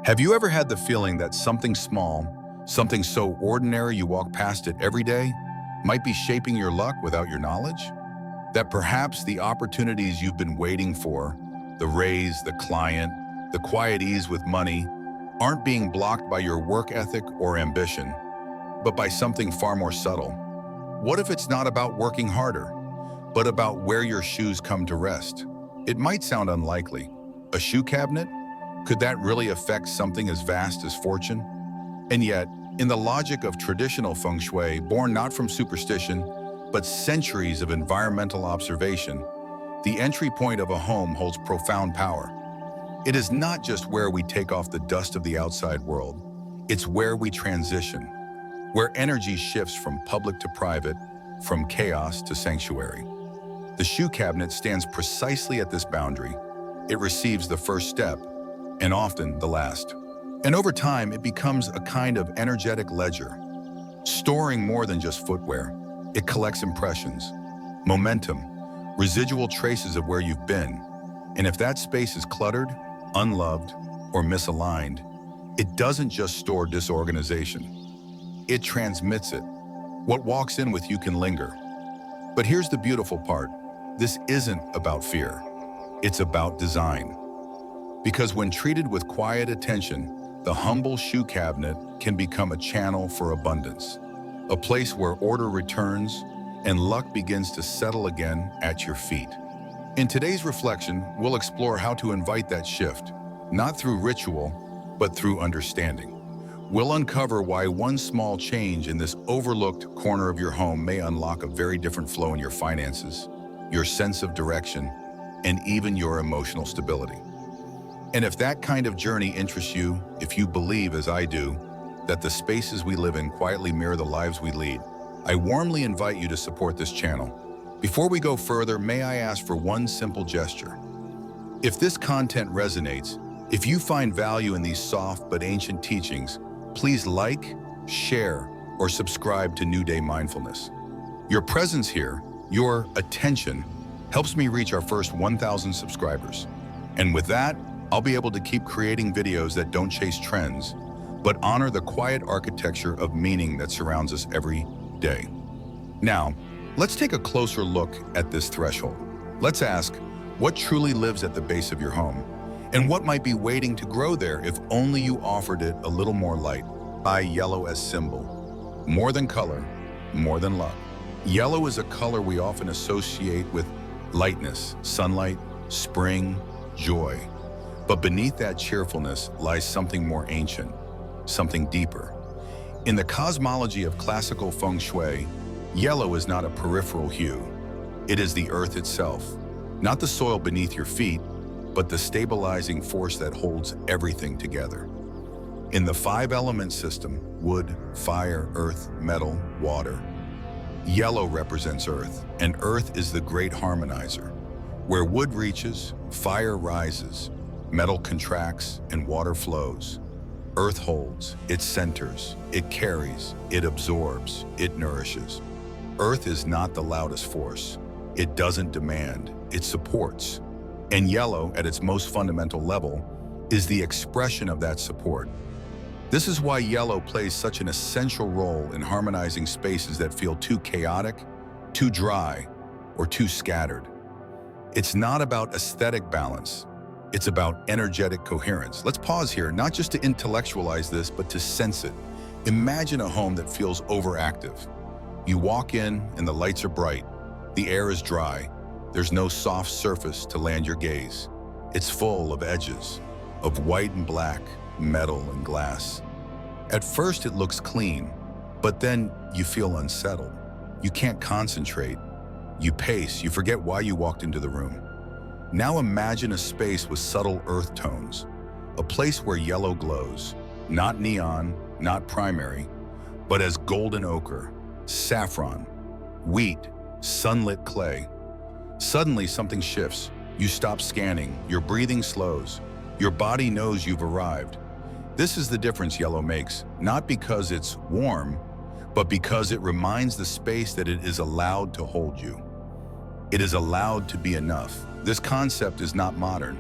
Have you ever had the feeling that something small, something so ordinary you walk past it every day, might be shaping your luck without your knowledge? That perhaps the opportunities you've been waiting for, the raise, the client, the quiet ease with money, aren't being blocked by your work ethic or ambition, but by something far more subtle? What if it's not about working harder, but about where your shoes come to rest? It might sound unlikely. A shoe cabinet? Could that really affect something as vast as fortune? And yet, in the logic of traditional Feng Shui, born not from superstition, but centuries of environmental observation, the entry point of a home holds profound power. It is not just where we take off the dust of the outside world, it's where we transition, where energy shifts from public to private, from chaos to sanctuary. The shoe cabinet stands precisely at this boundary. It receives the first step, and often the last. And over time, it becomes a kind of energetic ledger, storing more than just footwear. It collects impressions, momentum, residual traces of where you've been. And if that space is cluttered, unloved, or misaligned, it doesn't just store disorganization. It transmits it. What walks in with you can linger. But here's the beautiful part. This isn't about fear. It's about design. Because when treated with quiet attention, the humble shoe cabinet can become a channel for abundance, a place where order returns and luck begins to settle again at your feet. In today's reflection, we'll explore how to invite that shift, not through ritual, but through understanding. We'll uncover why one small change in this overlooked corner of your home may unlock a very different flow in your finances, your sense of direction, and even your emotional stability. And if that kind of journey interests you, if you believe, as I do, that the spaces we live in quietly mirror the lives we lead, I warmly invite you to support this channel. Before we go further, may I ask for one simple gesture? If this content resonates, if you find value in these soft but ancient teachings, please like, share, or subscribe to New Day Mindfulness. Your presence here, your attention, helps me reach our first 1,000 subscribers. And with that, I'll be able to keep creating videos that don't chase trends, but honor the quiet architecture of meaning that surrounds us every day. Now, let's take a closer look at this threshold. Let's ask, what truly lives at the base of your home? And what might be waiting to grow there if only you offered it a little more light? By yellow as symbol. More than color, more than luck. Yellow is a color we often associate with lightness, sunlight, spring, joy. But beneath that cheerfulness lies something more ancient, something deeper. In the cosmology of classical Feng Shui, yellow is not a peripheral hue. It is the earth itself, not the soil beneath your feet, but the stabilizing force that holds everything together. In the 5-element system, wood, fire, earth, metal, water, yellow represents earth, and earth is the great harmonizer. Where wood reaches, fire rises, metal contracts, and water flows. Earth holds, it centers, it carries, it absorbs, it nourishes. Earth is not the loudest force. It doesn't demand, it supports. And yellow, at its most fundamental level, is the expression of that support. This is why yellow plays such an essential role in harmonizing spaces that feel too chaotic, too dry, or too scattered. It's not about aesthetic balance. It's about energetic coherence. Let's pause here, not just to intellectualize this, but to sense it. Imagine a home that feels overactive. You walk in and the lights are bright. The air is dry. There's no soft surface to land your gaze. It's full of edges, of white and black, metal and glass. At first it looks clean, but then you feel unsettled. You can't concentrate. You pace, you forget why you walked into the room. Now imagine a space with subtle earth tones, a place where yellow glows, not neon, not primary, but as golden ochre, saffron, wheat, sunlit clay. Suddenly something shifts. You stop scanning, your breathing slows, your body knows you've arrived. This is the difference yellow makes, not because it's warm, but because it reminds the space that it is allowed to hold you. It is allowed to be enough. This concept is not modern.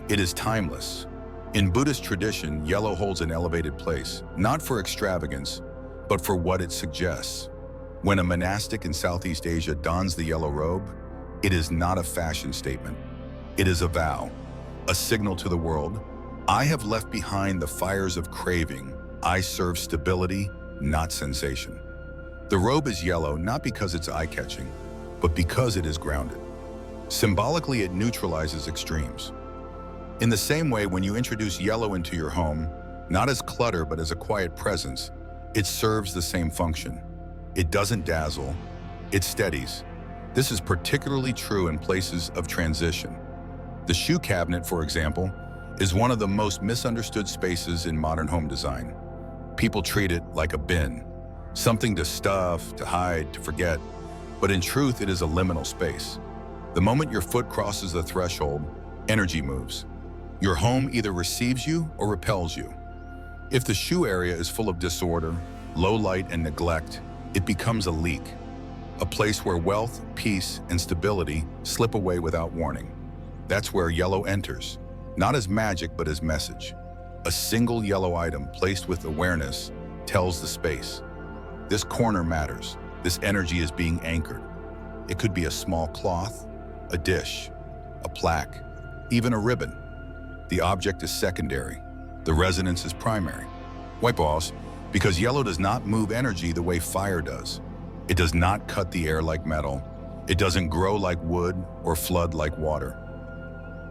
It is timeless. In Buddhist tradition, yellow holds an elevated place, not for extravagance, but for what it suggests. When a monastic in Southeast Asia dons the yellow robe, it is not a fashion statement. It is a vow, a signal to the world. I have left behind the fires of craving. I serve stability, not sensation. The robe is yellow not because it's eye-catching, but because it is grounded. Symbolically, it neutralizes extremes. In the same way, when you introduce yellow into your home, not as clutter but as a quiet presence, it serves the same function. It doesn't dazzle, it steadies. This is particularly true in places of transition. The shoe cabinet, for example, is one of the most misunderstood spaces in modern home design. People treat it like a bin, something to stuff, to hide, to forget, but in truth, it is a liminal space. The moment your foot crosses the threshold, energy moves. Your home either receives you or repels you. If the shoe area is full of disorder, low light, and neglect, it becomes a leak, a place where wealth, peace, and stability slip away without warning. That's where yellow enters, not as magic but as message. A single yellow item placed with awareness tells the space. This corner matters. This energy is being anchored. It could be a small cloth, a dish, a plaque, even a ribbon. The object is secondary. The resonance is primary. Why, boss? Because yellow does not move energy the way fire does. It does not cut the air like metal. It doesn't grow like wood or flood like water.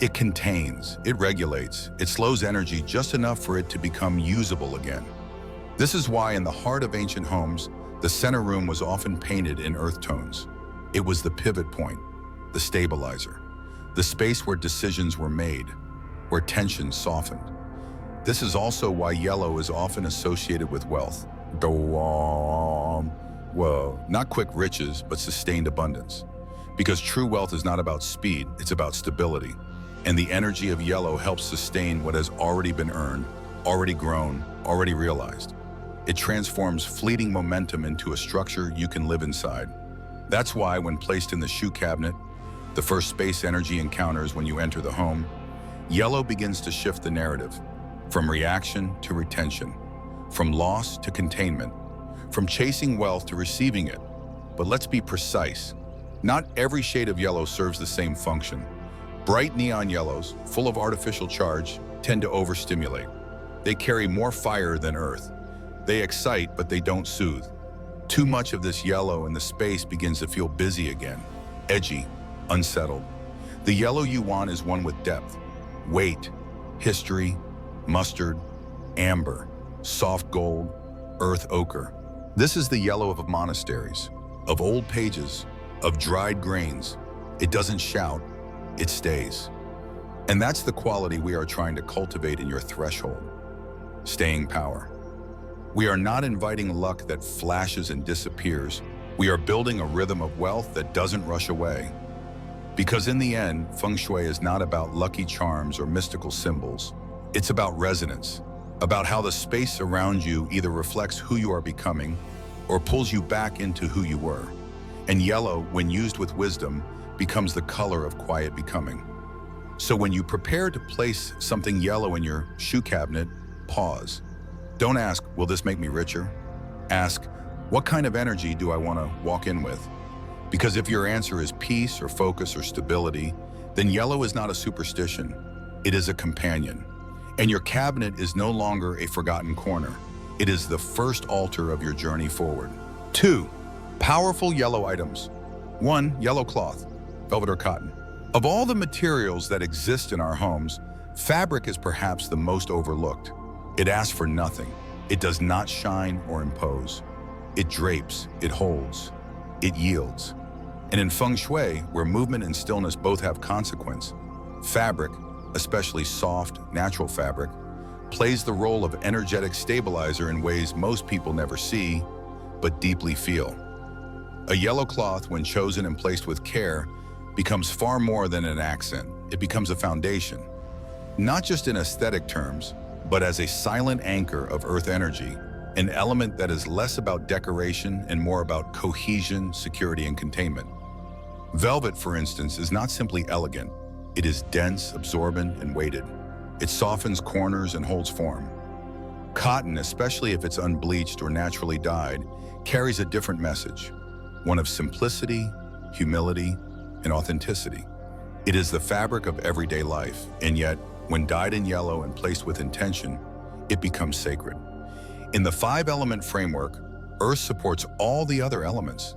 It contains, it regulates, it slows energy just enough for it to become usable again. This is why in the heart of ancient homes, the center room was often painted in earth tones. It was the pivot point, the stabilizer, the space where decisions were made, where tensions softened. This is also why yellow is often associated with wealth. Well, not quick riches, but sustained abundance. Because true wealth is not about speed, it's about stability. And the energy of yellow helps sustain what has already been earned, already grown, already realized. It transforms fleeting momentum into a structure you can live inside. That's why when placed in the shoe cabinet, the first space energy encounters when you enter the home, yellow begins to shift the narrative, from reaction to retention, from loss to containment, from chasing wealth to receiving it. But let's be precise. Not every shade of yellow serves the same function. Bright neon yellows, full of artificial charge, tend to overstimulate. They carry more fire than earth. They excite, but they don't soothe. Too much of this yellow in the space begins to feel busy again, edgy, unsettled. The yellow you want is one with depth, weight, history, mustard, amber, soft gold, earth ochre. This is the yellow of monasteries, of old pages, of dried grains. It doesn't shout, it stays. And that's the quality we are trying to cultivate in your threshold. Staying power. We are not inviting luck that flashes and disappears. We are building a rhythm of wealth that doesn't rush away. Because in the end, Feng Shui is not about lucky charms or mystical symbols. It's about resonance, about how the space around you either reflects who you are becoming or pulls you back into who you were. And yellow, when used with wisdom, becomes the color of quiet becoming. So when you prepare to place something yellow in your shoe cabinet, pause. Don't ask, will this make me richer? Ask, what kind of energy do I want to walk in with? Because if your answer is peace or focus or stability, then yellow is not a superstition. It is a companion. And your cabinet is no longer a forgotten corner. It is the first altar of your journey forward. 2. Powerful yellow items. 1. Yellow cloth, velvet or cotton. Of all the materials that exist in our homes, fabric is perhaps the most overlooked. It asks for nothing. It does not shine or impose. It drapes, it holds, it yields. And in Feng Shui, where movement and stillness both have consequence, fabric, especially soft, natural fabric, plays the role of energetic stabilizer in ways most people never see, but deeply feel. A yellow cloth, when chosen and placed with care, becomes far more than an accent. It becomes a foundation, not just in aesthetic terms, but as a silent anchor of earth energy, an element that is less about decoration and more about cohesion, security, and containment. Velvet, for instance, is not simply elegant. It is dense, absorbent, and weighted. It softens corners and holds form. Cotton, especially if it's unbleached or naturally dyed, carries a different message, one of simplicity, humility, and authenticity. It is the fabric of everyday life, and yet, when dyed in yellow and placed with intention, it becomes sacred. In the five-element framework, Earth supports all the other elements.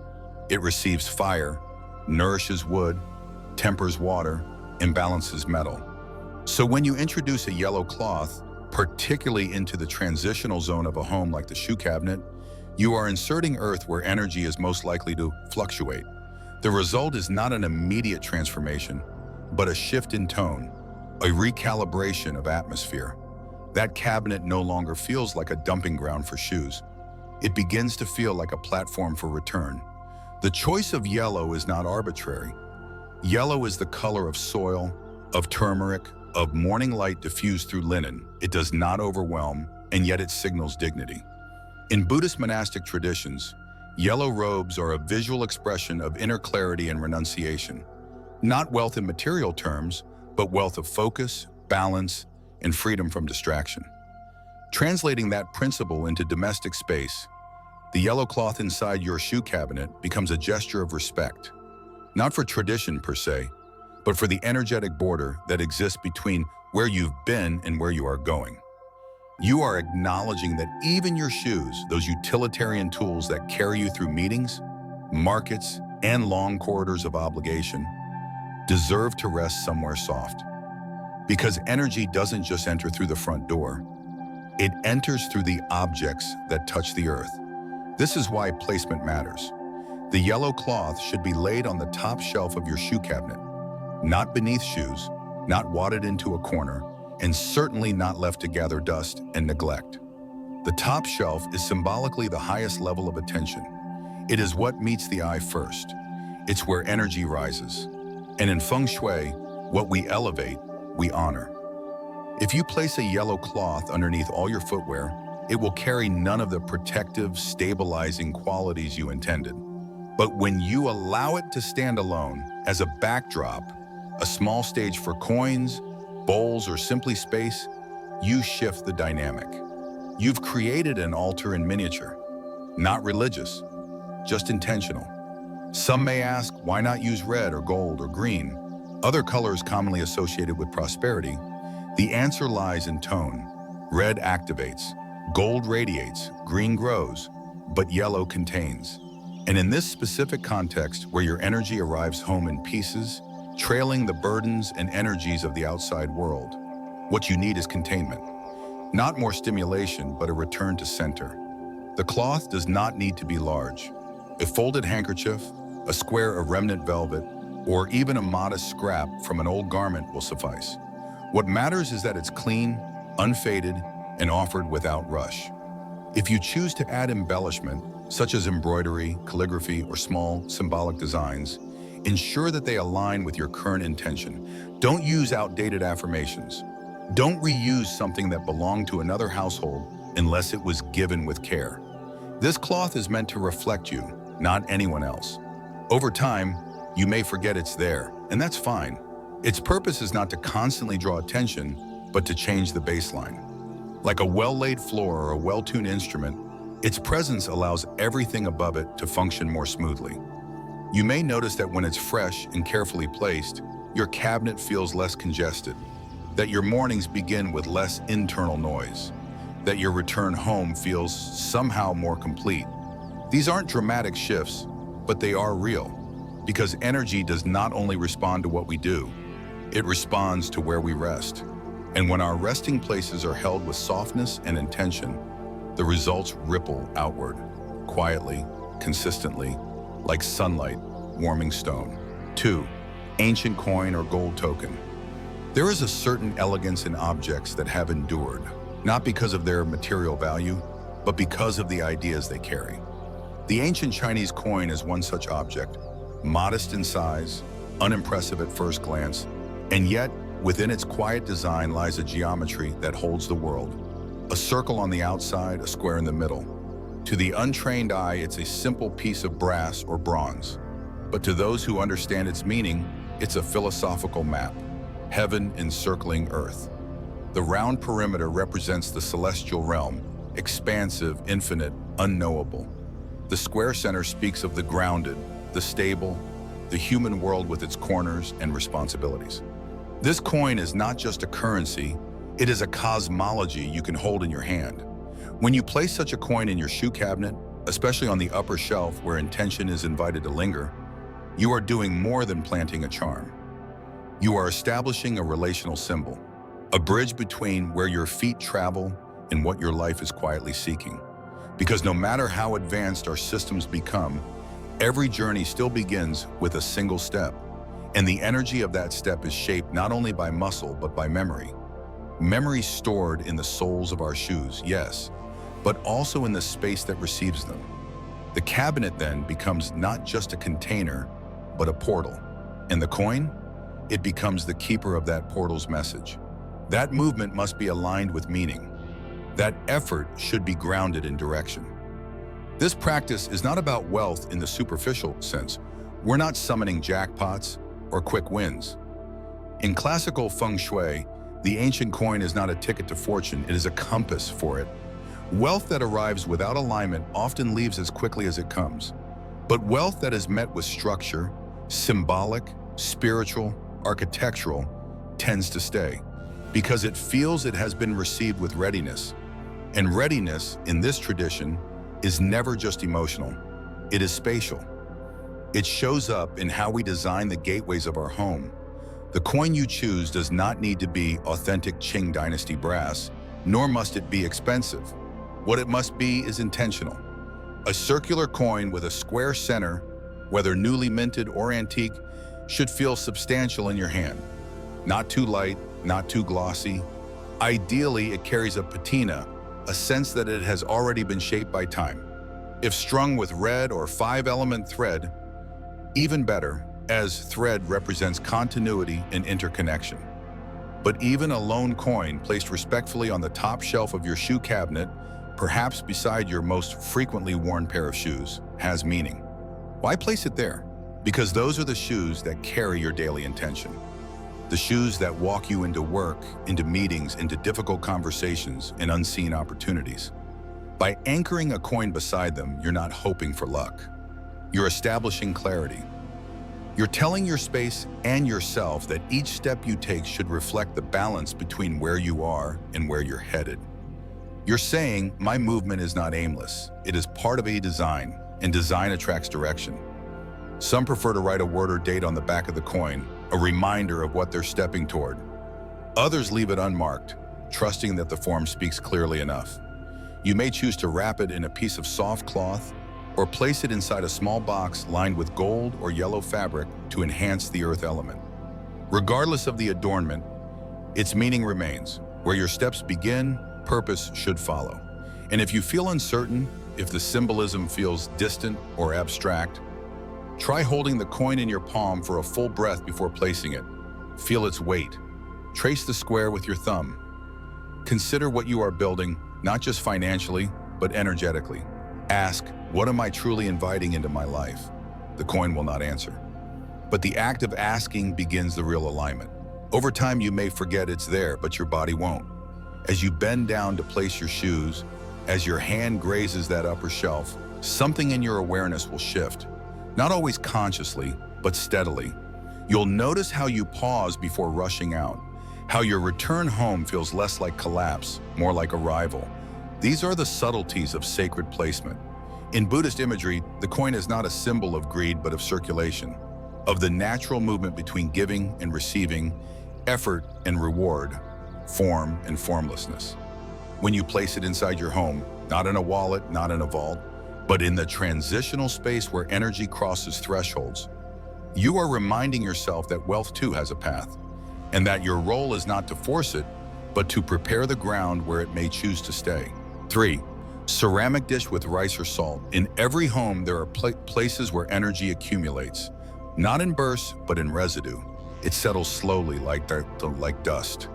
It receives fire, nourishes wood, tempers water, and balances metal. So when you introduce a yellow cloth, particularly into the transitional zone of a home like the shoe cabinet, you are inserting Earth where energy is most likely to fluctuate. The result is not an immediate transformation, but a shift in tone, a recalibration of atmosphere. That cabinet no longer feels like a dumping ground for shoes. It begins to feel like a platform for return. The choice of yellow is not arbitrary. Yellow is the color of soil, of turmeric, of morning light diffused through linen. It does not overwhelm, and yet it signals dignity. In Buddhist monastic traditions, yellow robes are a visual expression of inner clarity and renunciation. Not wealth in material terms, but wealth of focus, balance, and freedom from distraction. Translating that principle into domestic space, the yellow cloth inside your shoe cabinet becomes a gesture of respect, not for tradition per se, but for the energetic border that exists between where you've been and where you are going. You are acknowledging that even your shoes, those utilitarian tools that carry you through meetings, markets, and long corridors of obligation, deserve to rest somewhere soft. Because energy doesn't just enter through the front door, it enters through the objects that touch the earth. This is why placement matters. The yellow cloth should be laid on the top shelf of your shoe cabinet, not beneath shoes, not wadded into a corner, and certainly not left to gather dust and neglect. The top shelf is symbolically the highest level of attention. It is what meets the eye first. It's where energy rises. And in Feng Shui, what we elevate, we honor. If you place a yellow cloth underneath all your footwear, it will carry none of the protective, stabilizing qualities you intended. But when you allow it to stand alone as a backdrop, a small stage for coins, bowls, or simply space, you shift the dynamic. You've created an altar in miniature, not religious, just intentional. Some may ask, why not use red or gold or green, other colors commonly associated with prosperity? The answer lies in tone. Red activates, gold radiates, green grows, but yellow contains. And in this specific context, where your energy arrives home in pieces, trailing the burdens and energies of the outside world, what you need is containment. Not more stimulation, but a return to center. The cloth does not need to be large. A folded handkerchief, a square of remnant velvet, or even a modest scrap from an old garment will suffice. What matters is that it's clean, unfaded, and offered without rush. If you choose to add embellishment, such as embroidery, calligraphy, or small symbolic designs, ensure that they align with your current intention. Don't use outdated affirmations. Don't reuse something that belonged to another household unless it was given with care. This cloth is meant to reflect you, not anyone else. Over time, you may forget it's there, and that's fine. Its purpose is not to constantly draw attention, but to change the baseline. Like a well-laid floor or a well-tuned instrument, its presence allows everything above it to function more smoothly. You may notice that when it's fresh and carefully placed, your cabinet feels less congested, that your mornings begin with less internal noise, that your return home feels somehow more complete. These aren't dramatic shifts, but they are real, because energy does not only respond to what we do, it responds to where we rest. And when our resting places are held with softness and intention, the results ripple outward, quietly, consistently, like sunlight warming stone. 2. Ancient coin or gold token. There is a certain elegance in objects that have endured, not because of their material value, but because of the ideas they carry. The ancient Chinese coin is one such object, modest in size, unimpressive at first glance, and yet within its quiet design lies a geometry that holds the world. A circle on the outside, a square in the middle. To the untrained eye, it's a simple piece of brass or bronze. But to those who understand its meaning, it's a philosophical map, heaven encircling earth. The round perimeter represents the celestial realm, expansive, infinite, unknowable. The square center speaks of the grounded, the stable, the human world with its corners and responsibilities. This coin is not just a currency, it is a cosmology you can hold in your hand. When you place such a coin in your shoe cabinet, especially on the upper shelf where intention is invited to linger, you are doing more than planting a charm. You are establishing a relational symbol, a bridge between where your feet travel and what your life is quietly seeking. Because no matter how advanced our systems become, every journey still begins with a single step, and the energy of that step is shaped not only by muscle but by memory. Memory stored in the soles of our shoes, yes, but also in the space that receives them. The cabinet then becomes not just a container, but a portal. And the coin? It becomes the keeper of that portal's message. That movement must be aligned with meaning. That effort should be grounded in direction. This practice is not about wealth in the superficial sense. We're not summoning jackpots or quick wins. In classical Feng Shui, the ancient coin is not a ticket to fortune, it is a compass for it. Wealth that arrives without alignment often leaves as quickly as it comes. But wealth that is met with structure, symbolic, spiritual, architectural, tends to stay, because it feels it has been received with readiness. And readiness, in this tradition, is never just emotional, it is spatial. It shows up in how we design the gateways of our home. The coin you choose does not need to be authentic Qing Dynasty brass, nor must it be expensive. What it must be is intentional. A circular coin with a square center, whether newly minted or antique, should feel substantial in your hand. Not too light, not too glossy. Ideally, it carries a patina, a sense that it has already been shaped by time. If strung with red or 5-element thread, even better, as thread represents continuity and interconnection. But even a lone coin placed respectfully on the top shelf of your shoe cabinet, perhaps beside your most frequently worn pair of shoes, has meaning. Why place it there? Because those are the shoes that carry your daily intention. The shoes that walk you into work, into meetings, into difficult conversations, and unseen opportunities. By anchoring a coin beside them, you're not hoping for luck. You're establishing clarity. You're telling your space and yourself that each step you take should reflect the balance between where you are and where you're headed. You're saying, my movement is not aimless. It is part of a design, and design attracts direction. Some prefer to write a word or date on the back of the coin, a reminder of what they're stepping toward. Others leave it unmarked, trusting that the form speaks clearly enough. You may choose to wrap it in a piece of soft cloth or place it inside a small box lined with gold or yellow fabric to enhance the earth element. Regardless of the adornment, its meaning remains. Where your steps begin, purpose should follow. And if you feel uncertain, if the symbolism feels distant or abstract, try holding the coin in your palm for a full breath before placing it. Feel its weight. Trace the square with your thumb. Consider what you are building, not just financially, but energetically. Ask, what am I truly inviting into my life? The coin will not answer. But the act of asking begins the real alignment. Over time, you may forget it's there, but your body won't. As you bend down to place your shoes, as your hand grazes that upper shelf, something in your awareness will shift. Not always consciously, but steadily. You'll notice how you pause before rushing out, how your return home feels less like collapse, more like arrival. These are the subtleties of sacred placement. In Buddhist imagery, the coin is not a symbol of greed, but of circulation, of the natural movement between giving and receiving, effort and reward, form and formlessness. When you place it inside your home, not in a wallet, not in a vault, but in the transitional space where energy crosses thresholds, you are reminding yourself that wealth too has a path, and that your role is not to force it, but to prepare the ground where it may choose to stay. 3. Ceramic dish with rice or salt. In every home, there are places where energy accumulates, not in bursts, but in residue. It settles slowly like dust.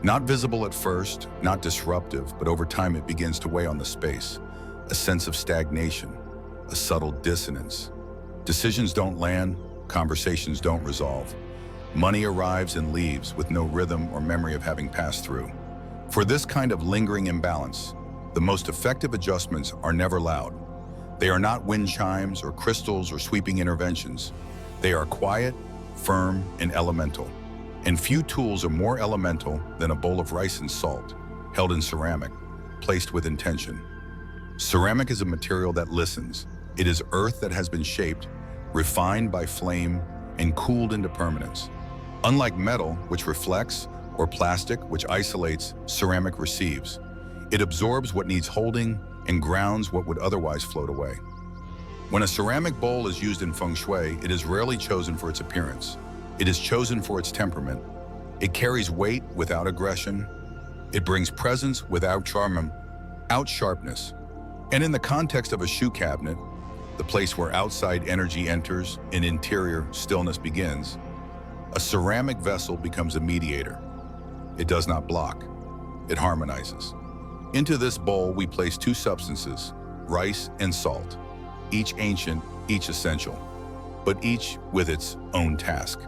Not visible at first, not disruptive, but over time it begins to weigh on the space. A sense of stagnation, a subtle dissonance. Decisions don't land, conversations don't resolve. Money arrives and leaves with no rhythm or memory of having passed through. For this kind of lingering imbalance, the most effective adjustments are never loud. They are not wind chimes or crystals or sweeping interventions. They are quiet, firm, and elemental. And few tools are more elemental than a bowl of rice and salt, held in ceramic, placed with intention. Ceramic is a material that listens. It is earth that has been shaped, refined by flame, and cooled into permanence. Unlike metal, which reflects, or plastic, which isolates, ceramic receives. It absorbs what needs holding and grounds what would otherwise float away. When a ceramic bowl is used in Feng Shui, it is rarely chosen for its appearance. It is chosen for its temperament. It carries weight without aggression. It brings presence without sharpness. And in the context of a shoe cabinet, the place where outside energy enters and interior stillness begins, a ceramic vessel becomes a mediator. It does not block, it harmonizes. Into this bowl we place two substances, rice and salt, each ancient, each essential, but each with its own task.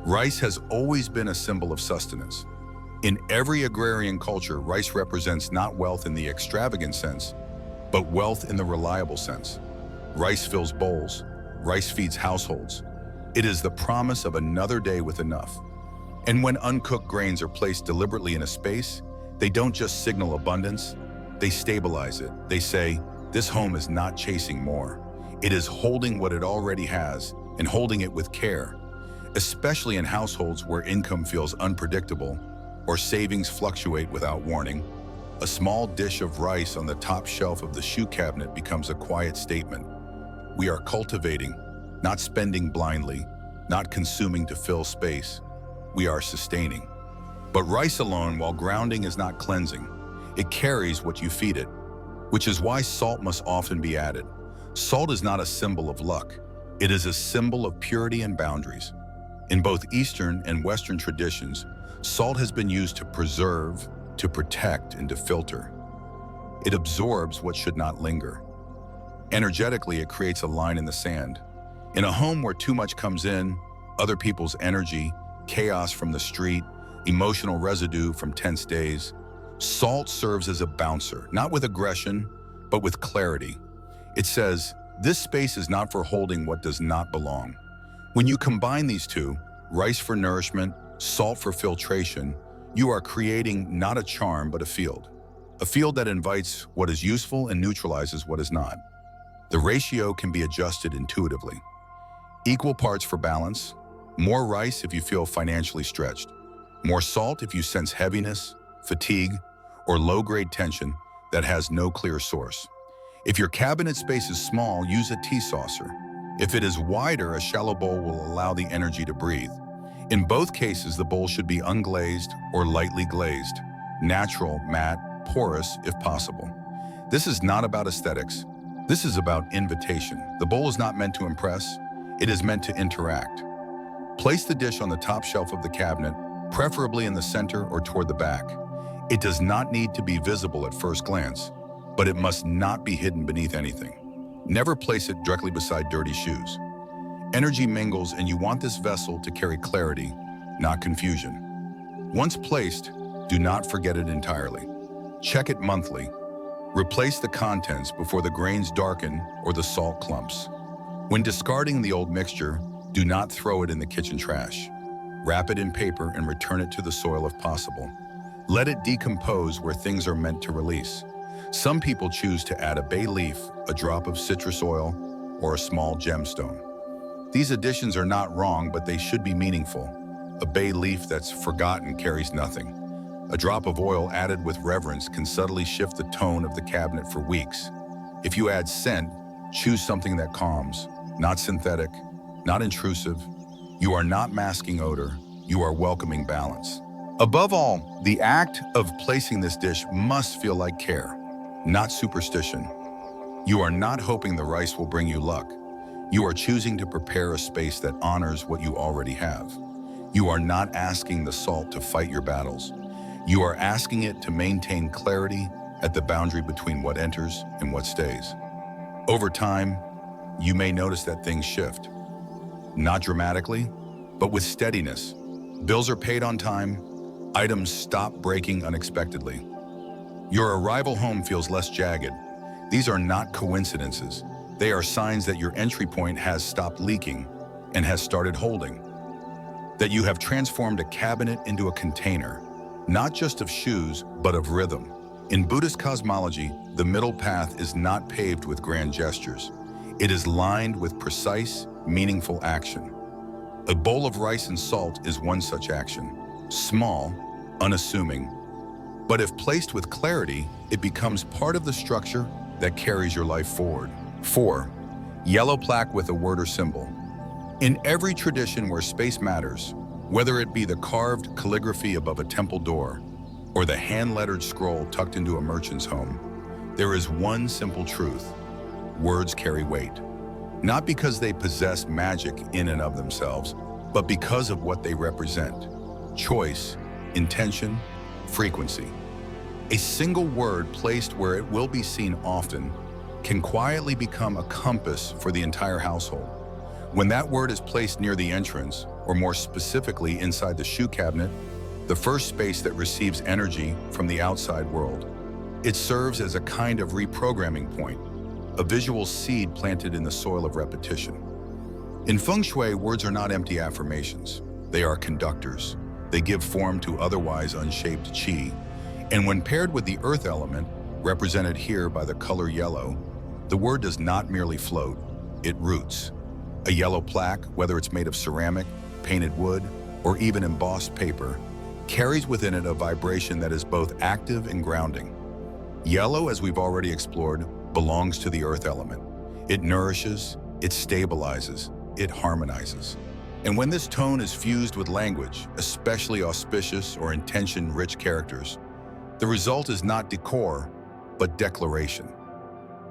Rice has always been a symbol of sustenance. In every agrarian culture, rice represents not wealth in the extravagant sense, but wealth in the reliable sense. Rice fills bowls, rice feeds households. It is the promise of another day with enough. And when uncooked grains are placed deliberately in a space, they don't just signal abundance, they stabilize it. They say, this home is not chasing more. It is holding what it already has and holding it with care, especially in households where income feels unpredictable or savings fluctuate without warning. A small dish of rice on the top shelf of the shoe cabinet becomes a quiet statement. We are cultivating, not spending blindly, not consuming to fill space. We are sustaining. But rice alone, while grounding, is not cleansing. It carries what you feed it, which is why salt must often be added. Salt is not a symbol of luck. It is a symbol of purity and boundaries. In both Eastern and Western traditions, salt has been used to preserve, to protect, and to filter. It absorbs what should not linger. Energetically, it creates a line in the sand. In a home where too much comes in, other people's energy, chaos from the street, emotional residue from tense days, salt serves as a bouncer, not with aggression, but with clarity. It says, this space is not for holding what does not belong. When you combine these two, rice for nourishment, salt for filtration, you are creating not a charm, but a field that invites what is useful and neutralizes what is not. The ratio can be adjusted intuitively. Equal parts for balance, more rice if you feel financially stretched, more salt if you sense heaviness, fatigue, or low-grade tension that has no clear source. If your cabinet space is small, use a tea saucer. If it is wider, a shallow bowl will allow the energy to breathe. In both cases, the bowl should be unglazed or lightly glazed, natural, matte, porous if possible. This is not about aesthetics. This is about invitation. The bowl is not meant to impress. It is meant to interact. Place the dish on the top shelf of the cabinet, preferably in the center or toward the back. It does not need to be visible at first glance, but it must not be hidden beneath anything. Never place it directly beside dirty shoes. Energy mingles, and you want this vessel to carry clarity, not confusion. Once placed, do not forget it entirely. Check it monthly. Replace the contents before the grains darken or the salt clumps. When discarding the old mixture, do not throw it in the kitchen trash. Wrap it in paper and return it to the soil if possible. Let it decompose where things are meant to release. Some people choose to add a bay leaf, a drop of citrus oil, or a small gemstone. These additions are not wrong, but they should be meaningful. A bay leaf that's forgotten carries nothing. A drop of oil added with reverence can subtly shift the tone of the cabinet for weeks. If you add scent, choose something that calms, not synthetic, not intrusive. You are not masking odor, you are welcoming balance. Above all, the act of placing this dish must feel like care, not superstition. You are not hoping the rice will bring you luck. You are choosing to prepare a space that honors what you already have. You are not asking the salt to fight your battles. You are asking it to maintain clarity at the boundary between what enters and what stays. Over time, you may notice that things shift. Not dramatically, but with steadiness. Bills are paid on time, Items stop breaking unexpectedly. Your arrival home feels less jagged. These are not coincidences. They are signs that your entry point has stopped leaking and has started holding. That you have transformed a cabinet into a container, not just of shoes, but of rhythm. In Buddhist cosmology, the middle path is not paved with grand gestures. It is lined with precise, meaningful action. A bowl of rice and salt is one such action. Small, unassuming. But if placed with clarity, it becomes part of the structure that carries your life forward. 4. Yellow plaque with a word or symbol. In every tradition where space matters, whether it be the carved calligraphy above a temple door or the hand-lettered scroll tucked into a merchant's home, there is one simple truth. Words carry weight. Not because they possess magic in and of themselves, but because of what they represent. Choice, intention, frequency. A single word placed where it will be seen often can quietly become a compass for the entire household. When that word is placed near the entrance, or more specifically inside the shoe cabinet, the first space that receives energy from the outside world, it serves as a kind of reprogramming point, a visual seed planted in the soil of repetition. In Feng Shui, words are not empty affirmations. They are conductors. They give form to otherwise unshaped qi. And when paired with the earth element, represented here by the color yellow, the word does not merely float, it roots. A yellow plaque, whether it's made of ceramic, painted wood, or even embossed paper, carries within it a vibration that is both active and grounding. Yellow, as we've already explored, belongs to the earth element. It nourishes, it stabilizes, it harmonizes. And when this tone is fused with language, especially auspicious or intention-rich characters, the result is not decor, but declaration.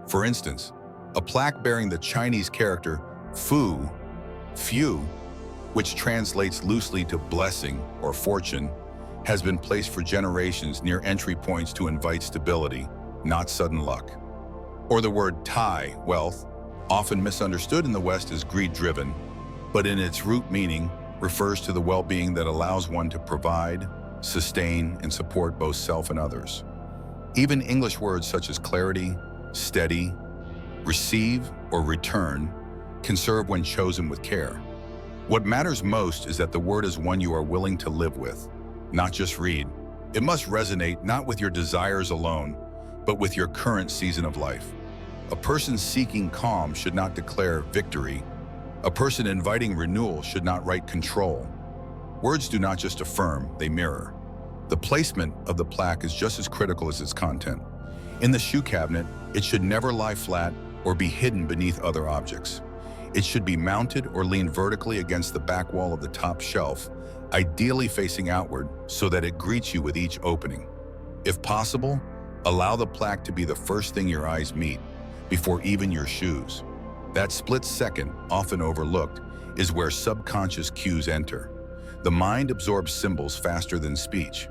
For instance, a plaque bearing the Chinese character Fu, which translates loosely to blessing or fortune, has been placed for generations near entry points to invite stability, not sudden luck. Or the word Tai, wealth, often misunderstood in the West as greed-driven, but in its root meaning refers to the well-being that allows one to provide, sustain, and support both self and others. Even English words such as clarity, steady, receive, or return can serve when chosen with care. What matters most is that the word is one you are willing to live with, not just read. It must resonate not with your desires alone, but with your current season of life. A person seeking calm should not declare victory. A person inviting renewal should not write control. Words do not just affirm, they mirror. The placement of the plaque is just as critical as its content. In the shoe cabinet, it should never lie flat or be hidden beneath other objects. It should be mounted or lean vertically against the back wall of the top shelf, ideally facing outward so that it greets you with each opening. If possible, allow the plaque to be the first thing your eyes meet, before even your shoes. That split second, often overlooked, is where subconscious cues enter. The mind absorbs symbols faster than speech,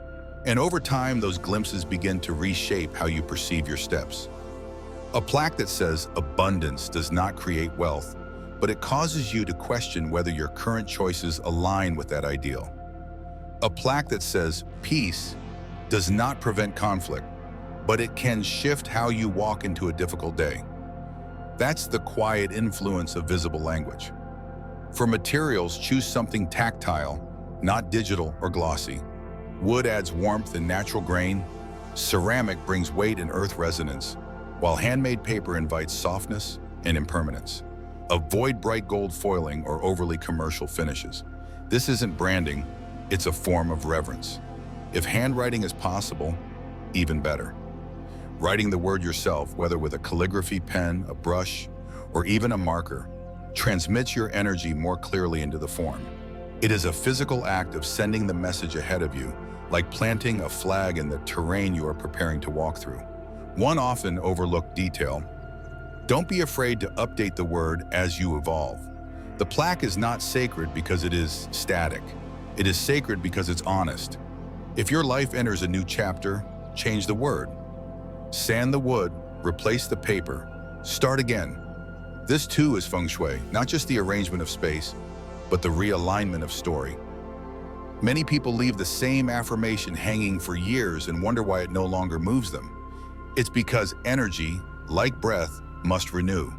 and over time those glimpses begin to reshape how you perceive your steps. A plaque that says abundance does not create wealth, but it causes you to question whether your current choices align with that ideal. A plaque that says peace does not prevent conflict, but it can shift how you walk into a difficult day. That's the quiet influence of visible language. For materials, choose something tactile, not digital or glossy. Wood adds warmth and natural grain. Ceramic brings weight and earth resonance, while handmade paper invites softness and impermanence. Avoid bright gold foiling or overly commercial finishes. This isn't branding, it's a form of reverence. If handwriting is possible, even better. Writing the word yourself, whether with a calligraphy pen, a brush, or even a marker, transmits your energy more clearly into the form. It is a physical act of sending the message ahead of you, like planting a flag in the terrain you are preparing to walk through. One often overlooked detail: don't be afraid to update the word as you evolve. The plaque is not sacred because it is static. It is sacred because it's honest. If your life enters a new chapter, change the word. Sand the wood, replace the paper, start again. This too is Feng Shui, not just the arrangement of space, but the realignment of story. Many people leave the same affirmation hanging for years and wonder why it no longer moves them. It's because energy, like breath, must renew.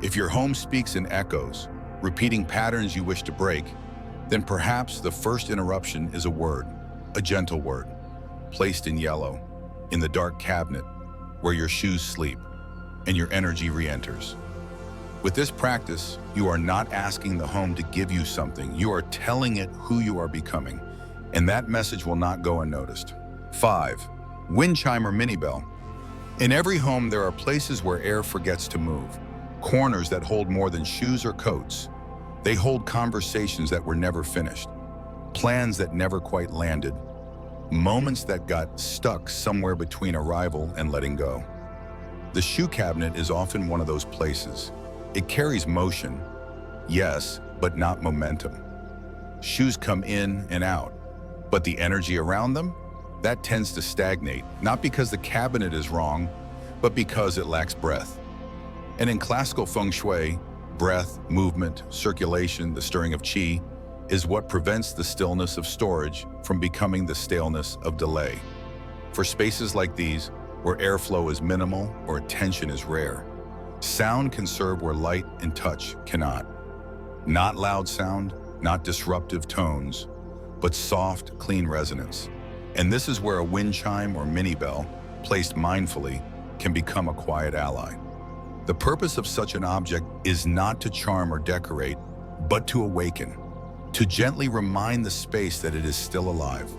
If your home speaks in echoes, repeating patterns you wish to break, then perhaps the first interruption is a word, a gentle word, placed in yellow, in the dark cabinet where your shoes sleep and your energy re-enters. With this practice, you are not asking the home to give you something, you are telling it who you are becoming, and that message will not go unnoticed. 5. Wind chime or mini bell. In every home, there are places where air forgets to move, corners that hold more than shoes or coats. They hold conversations that were never finished, plans that never quite landed, moments that got stuck somewhere between arrival and letting go. The shoe cabinet is often one of those places. It carries motion, yes, but not momentum. Shoes come in and out, but the energy around them, that tends to stagnate, not because the cabinet is wrong, but because it lacks breath. And in classical Feng Shui, breath, movement, circulation, the stirring of qi, is what prevents the stillness of storage from becoming the staleness of delay. For spaces like these, where airflow is minimal or tension is rare, sound can serve where light and touch cannot. Not loud sound, not disruptive tones, but soft, clean resonance. And this is where a wind chime or mini bell, placed mindfully, can become a quiet ally. The purpose of such an object is not to charm or decorate, but to awaken, to gently remind the space that it is still alive.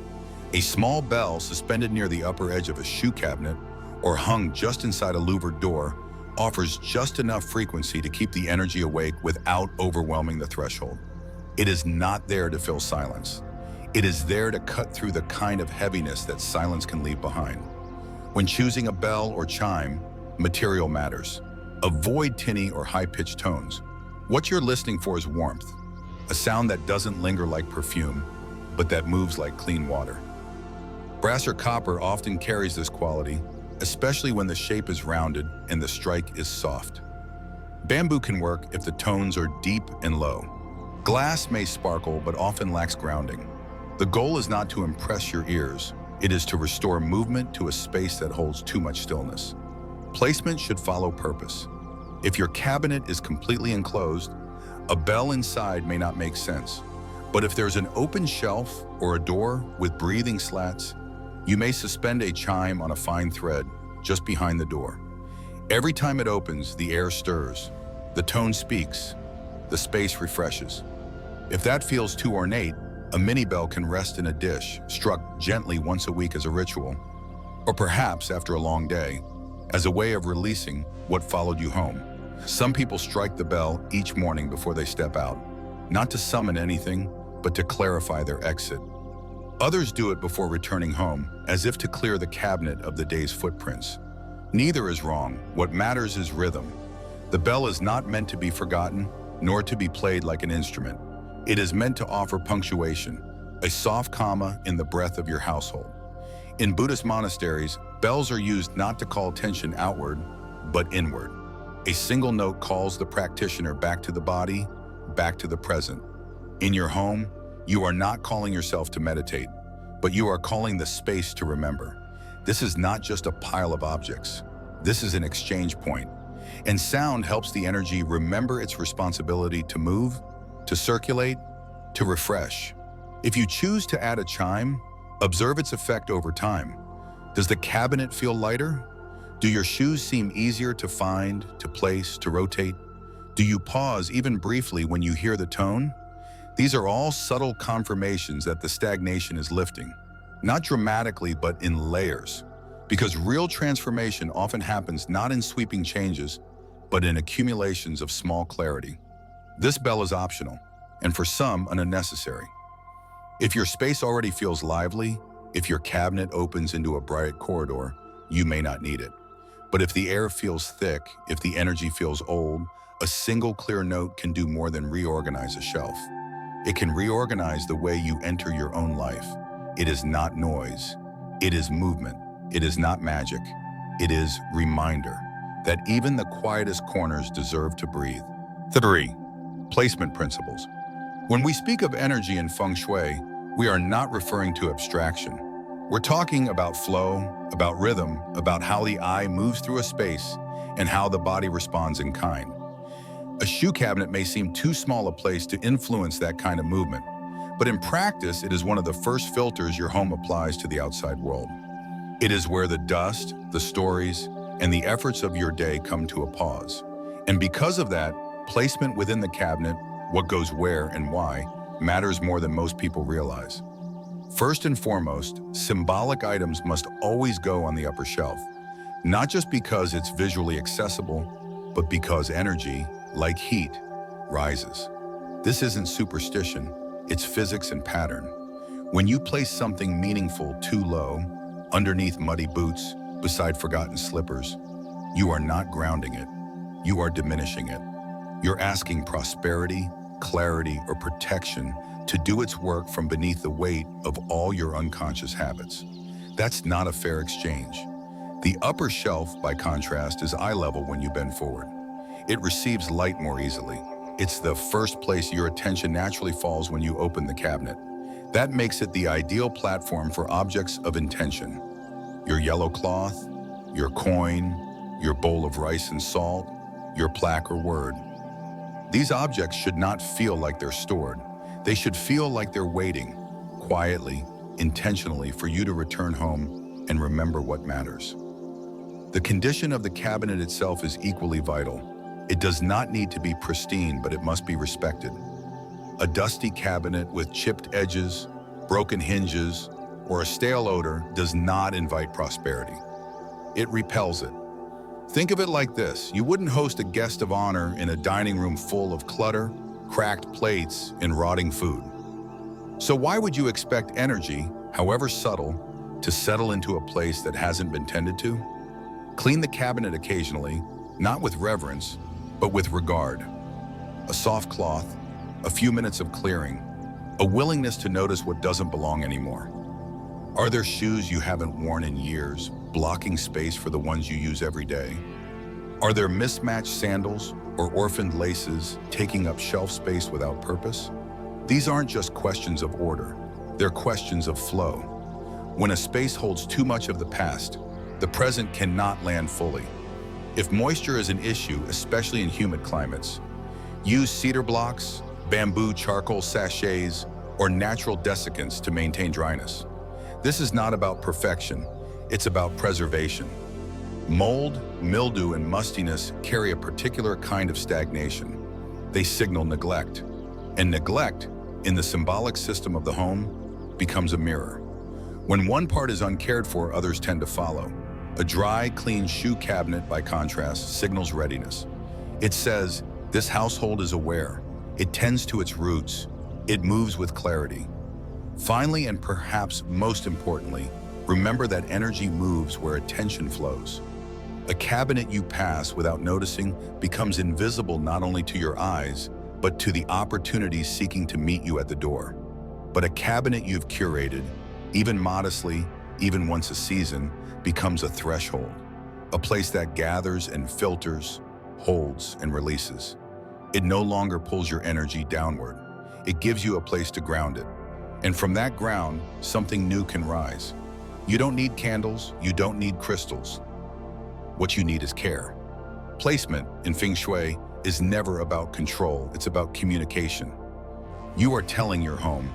A small bell suspended near the upper edge of a shoe cabinet or hung just inside a louvered door offers just enough frequency to keep the energy awake without overwhelming the threshold. It is not there to fill silence. It is there to cut through the kind of heaviness that silence can leave behind. When choosing a bell or chime, material matters. Avoid tinny or high-pitched tones. What you're listening for is warmth, a sound that doesn't linger like perfume, but that moves like clean water. Brass or copper often carries this quality, especially when the shape is rounded and the strike is soft. Bamboo can work if the tones are deep and low. Glass may sparkle but often lacks grounding. The goal is not to impress your ears, it is to restore movement to a space that holds too much stillness. Placement should follow purpose. If your cabinet is completely enclosed, a bell inside may not make sense. But if there's an open shelf or a door with breathing slats, you may suspend a chime on a fine thread just behind the door. Every time it opens, the air stirs, the tone speaks, the space refreshes. If that feels too ornate, a mini bell can rest in a dish, struck gently once a week as a ritual, or perhaps after a long day, as a way of releasing what followed you home. Some people strike the bell each morning before they step out, not to summon anything, but to clarify their exit. Others do it before returning home, as if to clear the cabinet of the day's footprints. Neither is wrong. What matters is rhythm. The bell is not meant to be forgotten, nor to be played like an instrument. It is meant to offer punctuation, a soft comma in the breath of your household. In Buddhist monasteries, bells are used not to call attention outward, but inward. A single note calls the practitioner back to the body, back to the present. In your home, you are not calling yourself to meditate, but you are calling the space to remember. This is not just a pile of objects. This is an exchange point. And sound helps the energy remember its responsibility to move, to circulate, to refresh. If you choose to add a chime, observe its effect over time. Does the cabinet feel lighter? Do your shoes seem easier to find, to place, to rotate? Do you pause even briefly when you hear the tone? These are all subtle confirmations that the stagnation is lifting, not dramatically, but in layers. Because real transformation often happens not in sweeping changes, but in accumulations of small clarity. This bell is optional, and for some, unnecessary. If your space already feels lively, if your cabinet opens into a bright corridor, you may not need it. But if the air feels thick, if the energy feels old, a single clear note can do more than reorganize a shelf. It can reorganize the way you enter your own life. It is not noise. It is movement. It is not magic. It is reminder that even the quietest corners deserve to breathe. 3. Placement principles. When we speak of energy in Feng Shui, We are not referring to abstraction. We're talking about flow, about rhythm, about how the eye moves through a space and how the body responds in kind. A shoe cabinet may seem too small a place to influence that kind of movement, but in practice, it is one of the first filters your home applies to the outside world. It is where the dust, the stories, and the efforts of your day come to a pause. And because of that, placement within the cabinet, what goes where and why, matters more than most people realize. First and foremost, symbolic items must always go on the upper shelf, not just because it's visually accessible, but because energy, like heat, rises. This isn't superstition, it's physics and pattern. When you place something meaningful too low, underneath muddy boots, beside forgotten slippers, you are not grounding it, you are diminishing it. You're asking prosperity, clarity, or protection to do its work from beneath the weight of all your unconscious habits. That's not a fair exchange. The upper shelf, by contrast, is eye level when you bend forward. It receives light more easily. It's the first place your attention naturally falls when you open the cabinet. That makes it the ideal platform for objects of intention. Your yellow cloth, your coin, your bowl of rice and salt, your plaque or word. These objects should not feel like they're stored. They should feel like they're waiting, quietly, intentionally, for you to return home and remember what matters. The condition of the cabinet itself is equally vital. It does not need to be pristine, but it must be respected. A dusty cabinet with chipped edges, broken hinges, or a stale odor does not invite prosperity. It repels it. Think of it like this: you wouldn't host a guest of honor in a dining room full of clutter, cracked plates, and rotting food. So why would you expect energy, however subtle, to settle into a place that hasn't been tended to? Clean the cabinet occasionally, not with reverence, but with regard. A soft cloth, a few minutes of clearing, a willingness to notice what doesn't belong anymore. Are there shoes you haven't worn in years, blocking space for the ones you use every day? Are there mismatched sandals or orphaned laces taking up shelf space without purpose? These aren't just questions of order, they're questions of flow. When a space holds too much of the past, the present cannot land fully. If moisture is an issue, especially in humid climates, use cedar blocks, bamboo charcoal sachets, or natural desiccants to maintain dryness. This is not about perfection, it's about preservation. Mold, mildew, and mustiness carry a particular kind of stagnation. They signal neglect. And neglect, in the symbolic system of the home, becomes a mirror. When one part is uncared for, others tend to follow. A dry, clean shoe cabinet, by contrast, signals readiness. It says, this household is aware. It tends to its roots. It moves with clarity. Finally, and perhaps most importantly, remember that energy moves where attention flows. A cabinet you pass without noticing becomes invisible not only to your eyes, but to the opportunities seeking to meet you at the door. But a cabinet you've curated, even modestly, even once a season, becomes a threshold, a place that gathers and filters, holds and releases. It no longer pulls your energy downward. It gives you a place to ground it. And from that ground, something new can rise. You don't need candles, you don't need crystals. What you need is care. Placement in Feng Shui is never about control, it's about communication. You are telling your home,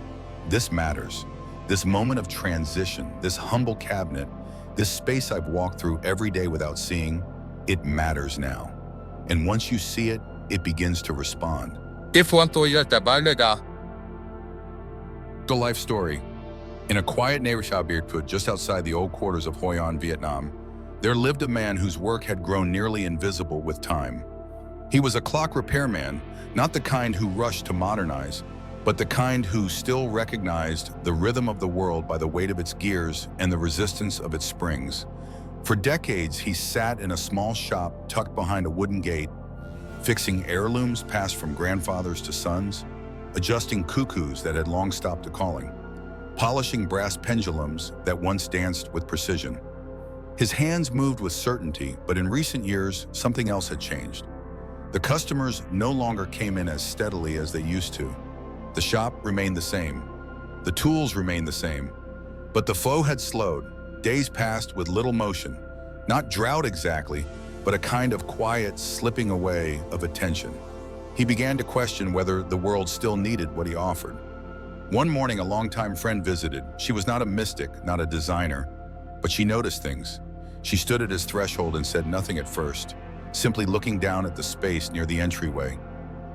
this matters. This moment of transition, this humble cabinet, this space I've walked through every day without seeing, it matters now. And once you see it, it begins to respond. The life story. In a quiet neighborhood just outside the old quarters of Hoi An, Vietnam, there lived a man whose work had grown nearly invisible with time. He was a clock repairman, not the kind who rushed to modernize, but the kind who still recognized the rhythm of the world by the weight of its gears and the resistance of its springs. For decades, he sat in a small shop tucked behind a wooden gate, fixing heirlooms passed from grandfathers to sons, adjusting cuckoos that had long stopped calling, polishing brass pendulums that once danced with precision. His hands moved with certainty, but in recent years, something else had changed. The customers no longer came in as steadily as they used to. The shop remained the same, The tools remained the same, but the flow had slowed. Days passed with little motion, not drought exactly, but a kind of quiet slipping away of attention. He began to question whether the world still needed what he offered. One morning, a longtime friend visited. She was not a mystic, not a designer, but she noticed things. She stood at his threshold and said nothing at first, simply looking down at the space near the entryway.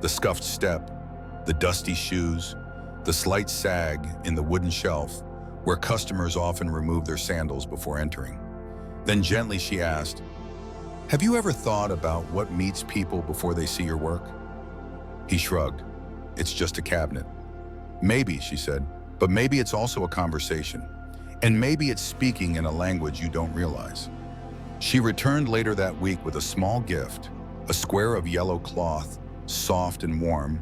The scuffed step, the dusty shoes, the slight sag in the wooden shelf where customers often remove their sandals before entering. Then gently she asked, "Have you ever thought about what meets people before they see your work?" He shrugged. "It's just a cabinet." "Maybe," she said, "but maybe it's also a conversation. And maybe it's speaking in a language you don't realize." She returned later that week with a small gift, a square of yellow cloth, soft and warm,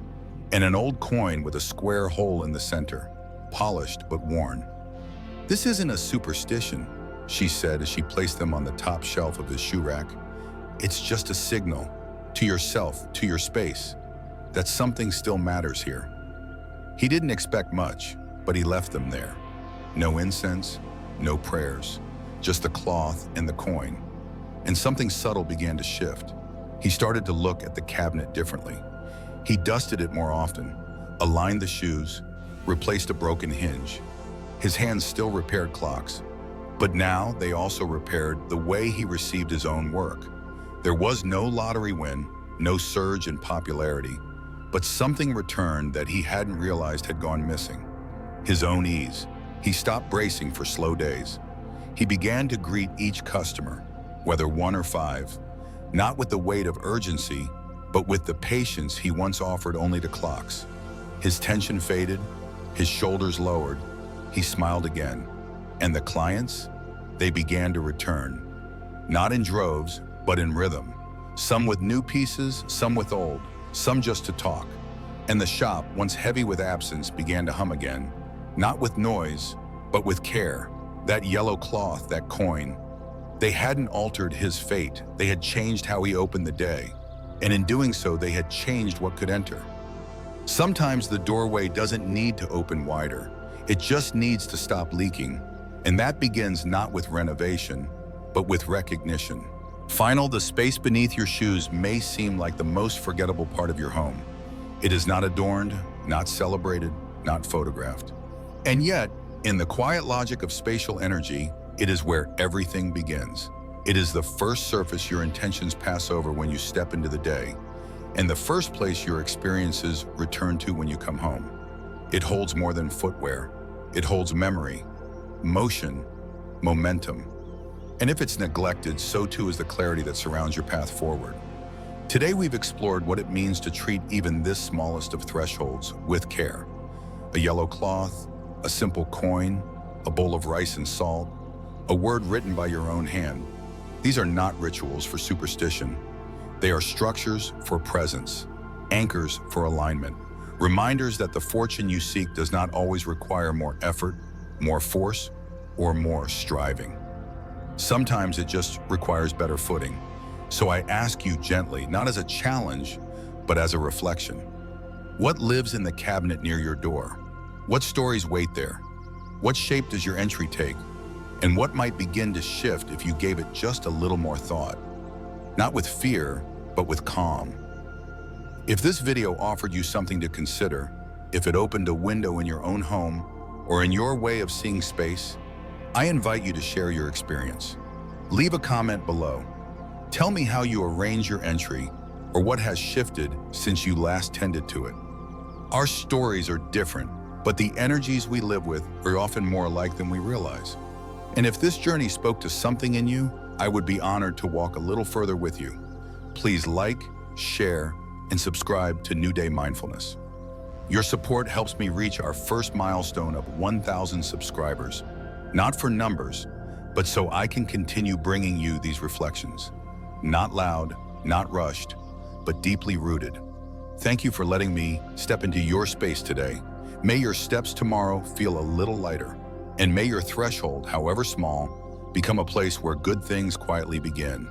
and an old coin with a square hole in the center, polished but worn. "This isn't a superstition," she said as she placed them on the top shelf of his shoe rack. "It's just a signal, to yourself, to your space, that something still matters here." He didn't expect much, but he left them there. No incense, no prayers, just the cloth and the coin. And something subtle began to shift. He started to look at the cabinet differently. He dusted it more often, aligned the shoes, replaced a broken hinge. His hands still repaired clocks, but now they also repaired the way he received his own work. There was no lottery win, no surge in popularity, but something returned that he hadn't realized had gone missing. His own ease. He stopped bracing for slow days. He began to greet each customer, whether one or five, not with the weight of urgency, but with the patience he once offered only to clocks. His tension faded, his shoulders lowered, he smiled again. And the clients? They began to return. Not in droves, but in rhythm. Some with new pieces, some with old, some just to talk. And the shop, once heavy with absence, began to hum again, not with noise, but with care. That yellow cloth, that coin, they hadn't altered his fate. They had changed how he opened the day. And in doing so, they had changed what could enter. Sometimes the doorway doesn't need to open wider. It just needs to stop leaking. And that begins not with renovation, but with recognition. The space beneath your shoes may seem like the most forgettable part of your home. It is not adorned, not celebrated, not photographed. And yet, in the quiet logic of spatial energy, it is where everything begins. It is the first surface your intentions pass over when you step into the day, and the first place your experiences return to when you come home. It holds more than footwear. It holds memory, motion, momentum. And if it's neglected, so too is the clarity that surrounds your path forward. Today we've explored what it means to treat even this smallest of thresholds with care. A yellow cloth, a simple coin, a bowl of rice and salt, a word written by your own hand. These are not rituals for superstition. They are structures for presence, anchors for alignment, reminders that the fortune you seek does not always require more effort, more force, or more striving. Sometimes it just requires better footing. So I ask you gently, not as a challenge, but as a reflection. What lives in the cabinet near your door? What stories wait there? What shape does your entry take? And what might begin to shift if you gave it just a little more thought? Not with fear, but with calm. If this video offered you something to consider, if it opened a window in your own home or in your way of seeing space, I invite you to share your experience. Leave a comment below. Tell me how you arrange your entry or what has shifted since you last tended to it. Our stories are different, but the energies we live with are often more alike than we realize. And if this journey spoke to something in you, I would be honored to walk a little further with you. Please like, share, and subscribe to New Day Mindfulness. Your support helps me reach our first milestone of 1,000 subscribers, not for numbers, but so I can continue bringing you these reflections. Not loud, not rushed, but deeply rooted. Thank you for letting me step into your space today. May your steps tomorrow feel a little lighter, and may your threshold, however small, become a place where good things quietly begin.